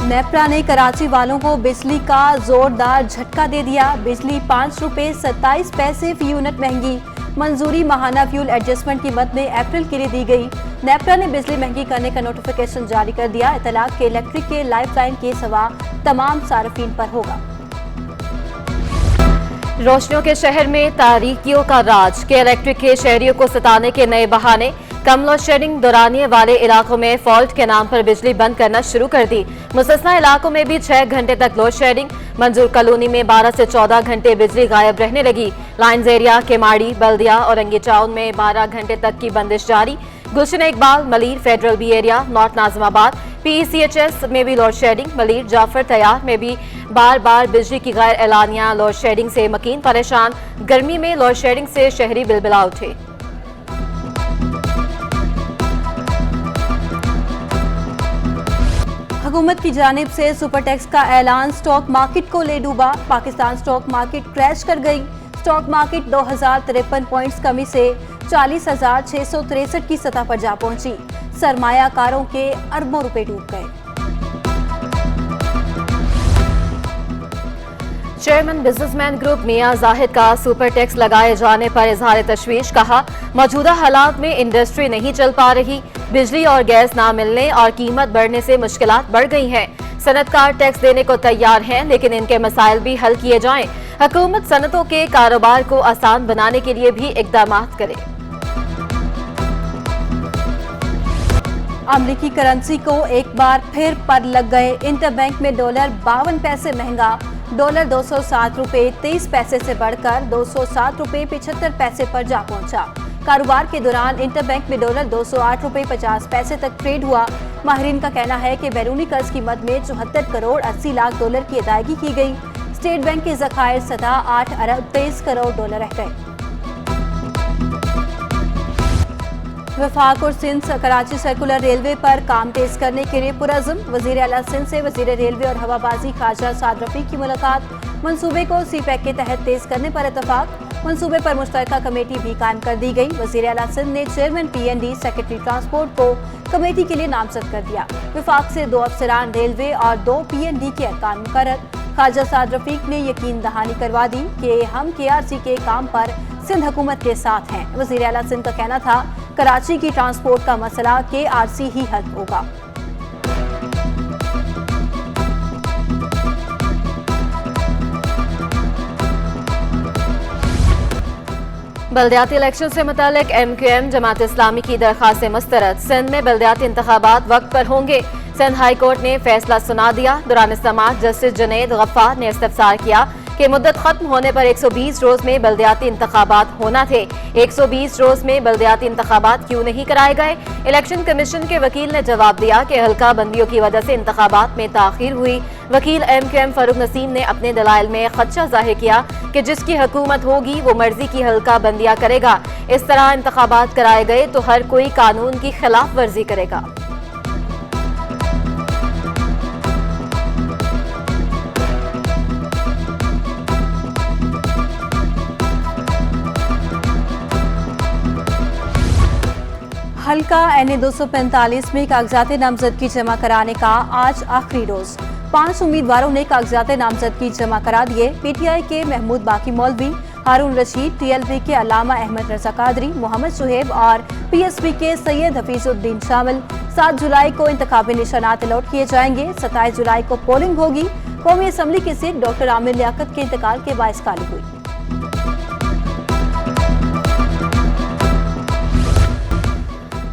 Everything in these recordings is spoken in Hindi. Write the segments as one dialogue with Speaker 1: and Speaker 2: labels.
Speaker 1: नेपरा ने कराची वालों को बिजली का जोरदार झटका दे दिया। बिजली 5 रुपए 27 पैसे फी यूनिट महंगी। मंजूरी माहाना फ्यूल एडजस्टमेंट कीमत में अप्रैल के लिए दी गई। नेपरा ने बिजली महंगी करने का नोटिफिकेशन जारी कर दिया। इतलाक के इलेक्ट्रिक के लाइफलाइन के सिवा तमाम सार्फिन पर होगा।
Speaker 2: रोशनियों के शहर में तारीकियों का राज के इलेक्ट्रिक के शहरियों को सताने के नए बहाने। कम लोड शेडिंग दौरानिए वाले इलाकों में फॉल्ट के नाम पर बिजली बंद करना शुरू कर दी। मुस्तस्ना इलाकों में भी 6 घंटे तक लोड शेडिंग। मंजूर कॉलोनी में 12 से 14 घंटे बिजली गायब रहने लगी। लाइन्स एरिया, केमाड़ी, बल्दिया और रंगी टाउन में 12 घंटे तक की बंदिश जारी। Gulshan Iqbal, Malir, federal B area, north Nazimabad, PECHS में भी लोड शेडिंग। मलीर, जाफर तैयार में भी बार बार बिजली की गैर एलानिया लोड शेडिंग से मकीन परेशान। गर्मी में लोड शेडिंग से शहरी बिलबिला उठे।
Speaker 1: हुकूमत की जानिब से सुपर टैक्स का ऐलान स्टॉक मार्केट को ले डूबा। पाकिस्तान स्टॉक मार्केट क्रैश कर गई। स्टॉक मार्केट 2053 पॉइंट्स कमी से 40,663 की सतह पर जा पहुंची। सरमायाकारों के अरबों रुपए डूब गए।
Speaker 2: चेयरमैन बिजनेसमैन ग्रुप मियां जाहिद का सुपर टैक्स लगाए जाने पर इजहार तशवीश। कहा, मौजूदा हालात में इंडस्ट्री नहीं चल पा रही। बिजली और गैस ना मिलने और कीमत बढ़ने से मुश्किलात बढ़ गई हैं। सनतकार टैक्स देने को तैयार हैं, लेकिन इनके मसाइल भी हल किए जाएं। हुकूमत सनतों के कारोबार को आसान बनाने के लिए भी इकदाम करे।
Speaker 1: अमरीकी करेंसी को एक बार फिर पर लग गए। इंटरबैंक में डॉलर 52 पैसे महंगा। डॉलर 207 रुपए 23 पैसे से बढ़कर 207 रुपए 75 पैसे पर जा पहुंचा। कारोबार के दौरान इंटरबैंक में डॉलर 208 रुपए 50 पैसे तक ट्रेड हुआ। माहिरीन का कहना है कि बैरूनी कर्ज की मद में 74 करोड़ 80 लाख डॉलर की अदायगी की गई। स्टेट बैंक के ज़खायर सदा 8 अरब 23 करोड़ डॉलर रह गए। वफाक और सिंध कराची सर्कुलर रेलवे पर काम तेज करने के लिए पुरज़्म। वज़ीर आला सिंध से वज़ीर रेलवे और हवाबाजी ख्वाजा साद रफीक की मुलाकात। मंसूबे को CPEC के तहत तेज करने पर इतफाक। मंसूबे पर मुश्तरका कमेटी भी कायम कर दी गई। वज़ीर आला सिंध ने चेयरमैन PND सेक्रेटरी ट्रांसपोर्ट को कमेटी के लिए नामजद कर दिया। वफाक से 2 अफसरान रेलवे और 2 PND के अरकान मुकर्रर। ख्वाजा साद रफीक ने यकीन दहानी करवा दी कि हम KRC के काम पर सिंध हुकूमत के साथ हैं। वज़ीर आला सिंध का कहना था, कराची की ट्रांसपोर्ट का मसला KRC ही हल होगा।
Speaker 2: बल्दियाती इलेक्शन से मुतालिक MQM जमात इस्लामी की दरख्वास्त से मुस्तरद। सिंध में बल्दियाती इंतखाबात वक्त पर होंगे। सिंध हाई कोर्ट ने फैसला सुना दिया। दौरान समाअत जस्टिस जुनैद गफ्फार ने इस्तफसार किया कि मुद्दत खत्म होने पर 120 रोज में बल्दियाती इंतखाबात होना थे। 120 रोज में बल्दियाती इंतखाबात क्यों नहीं कराए गए? इलेक्शन कमीशन के वकील ने जवाब दिया कि हल्का बंदियों की वजह से इंतखाबात में ताखीर हुई। वकील MQM फरूक नसीम ने अपने दलाइल में खदशा जाहिर किया कि जिसकी हुकूमत होगी वो मर्जी की हल्का बंदियां करेगा। इस तरह इंतखाबात कराए गए तो हर कोई कानून की खिलाफ वर्जी करेगा।
Speaker 1: हल्का NA 245 में कागजात नामजदगी जमा कराने का आज आखिरी रोज। 5 उम्मीदवारों ने कागजात नामजदगी जमा करा दिए। PTI के महमूद बाकी मौलवी, हारून रशीद, TLP के अल्लामा अहमद रजा कादरी, मोहम्मद शुहेब और PSP के सैयद हफीजुद्दीन शामिल। 7 जुलाई को इंतखाबी निशानात अलॉट किए जाएंगे। 27 जुलाई को पोलिंग होगी। कौमी असम्बली की सीट डॉक्टर आमिर लियाकत के इंतकाल के बाइस खाली हुई।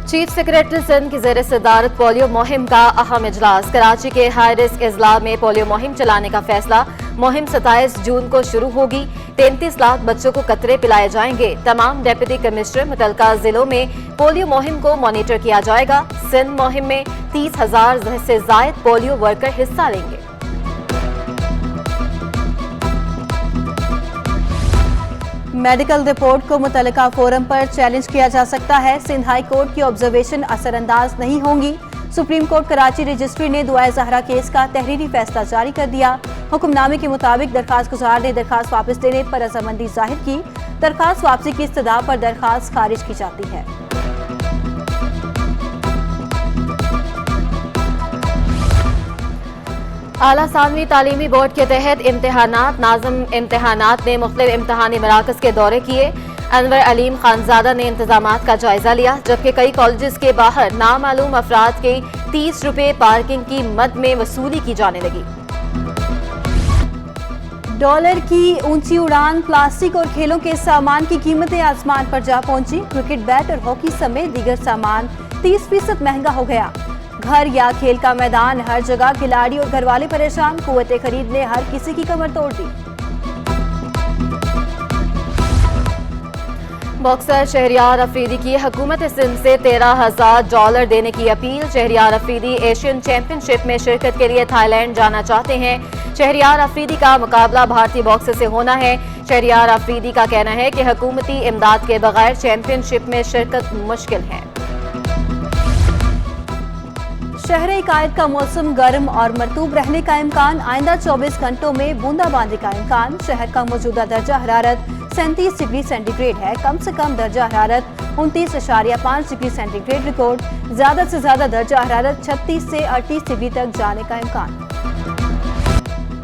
Speaker 2: चीफ सेक्रेटरी सिंध की ज़ेर सदारत पोलियो मुहिम का अहम इजलास। कराची के हाई रिस्क अजला में पोलियो मुहिम चलाने का फैसला। मुहिम 27 जून को शुरू होगी। 33 लाख बच्चों को कतरे पिलाए जाएंगे। तमाम डेप्यूटी कमिश्नर मुतलका जिलों में पोलियो मुहिम को मॉनिटर किया जाएगा। सिंध मुहिम में 30,000 से जायद पोलियो वर्कर हिस्सा लेंगे।
Speaker 1: मेडिकल रिपोर्ट को मुतल्लिका फोरम पर चैलेंज किया जा सकता है। सिंध हाई कोर्ट की ऑब्जर्वेशन असरअंदाज नहीं होंगी। सुप्रीम कोर्ट कराची रजिस्ट्री ने दुआए ज़हरा केस का तहरीरी फैसला जारी कर दिया। हुक्मनामे के मुताबिक दरखास्त गुजार ने दरखास्त वापस लेने पर रजामंदी जाहिर की। दरखास्त वापसी की इस्तदा पर दरखास्त खारिज की जाती है।
Speaker 2: आला सानवी तालीमी बोर्ड के तहत इम्तिहानात नाज़िम इम्तिहानात ने मुख्तलिफ इम्तिहानी मराकज़ के दौरे किए। अनवर अलीम खानजादा ने इंतजामात का जायजा लिया, जबकि कई कॉलेजेस के बाहर नामालूम अफराद के 30 रुपए पार्किंग की मद में वसूली की जाने लगी।
Speaker 1: डॉलर की ऊंची उड़ान, प्लास्टिक और खेलों के सामान की कीमतें आसमान पर जा पहुंची। क्रिकेट बैट और हॉकी समेत दीगर सामान 30% महंगा हो गया। घर या खेल का मैदान, हर जगह खिलाड़ी और घरवाले परेशान। कुव्वते खरीद ने हर किसी की कमर तोड़ दी।
Speaker 2: बॉक्सर शहरियार अफरीदी की हुकूमत सिंध से $13,000 देने की अपील। शहरियार अफरीदी एशियन चैंपियनशिप में शिरकत के लिए थाईलैंड जाना चाहते हैं। शहरियार अफरीदी का मुकाबला भारतीय बॉक्सर से होना है। शहरियार अफरीदी का कहना है कि हुकूमती इमदाद के बगैर चैंपियनशिप में शिरकत मुश्किल है।
Speaker 1: शहर कायद का मौसम गर्म और मरतूब रहने का इम्कान। आइंदा 24 घंटों में बूंदाबांदी का इम्कान। शहर का मौजूदा दर्जा हरारत 37 डिग्री सेंटीग्रेड है। कम से कम दर्जा हरारत 29.5 डिग्री सेंटीग्रेड रिकॉर्ड। ज्यादा से ज्यादा दर्जा हरारत 36 से 38 डिग्री तक जाने का इम्कान।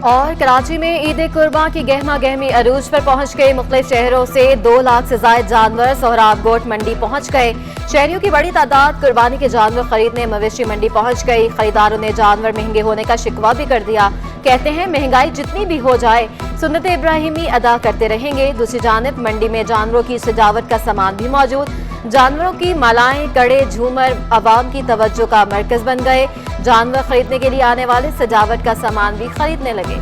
Speaker 2: और कराची में ईद कुर्बान की गहमा गहमी अरूज पर पहुंच गई। मुख्तलिफ शहरों से 2 लाख से ज्यादा जानवर सोहराब गोट मंडी पहुंच गए। शहरियों की बड़ी तादाद कुर्बानी के जानवर खरीदने मवेशी मंडी पहुंच गई। खरीदारों ने जानवर महंगे होने का शिकवा भी कर दिया। कहते हैं महंगाई जितनी भी हो जाए सुन्नत इब्राहिमी अदा करते रहेंगे। दूसरी जानिब मंडी में जानवरों की सजावट का सामान भी मौजूद। जानवरों की मालाएं, कड़े, झूमर आवाम की तवज्जो का मरकज बन गए। जानवर खरीदने के लिए आने वाले सजावट का सामान भी खरीदने लगे।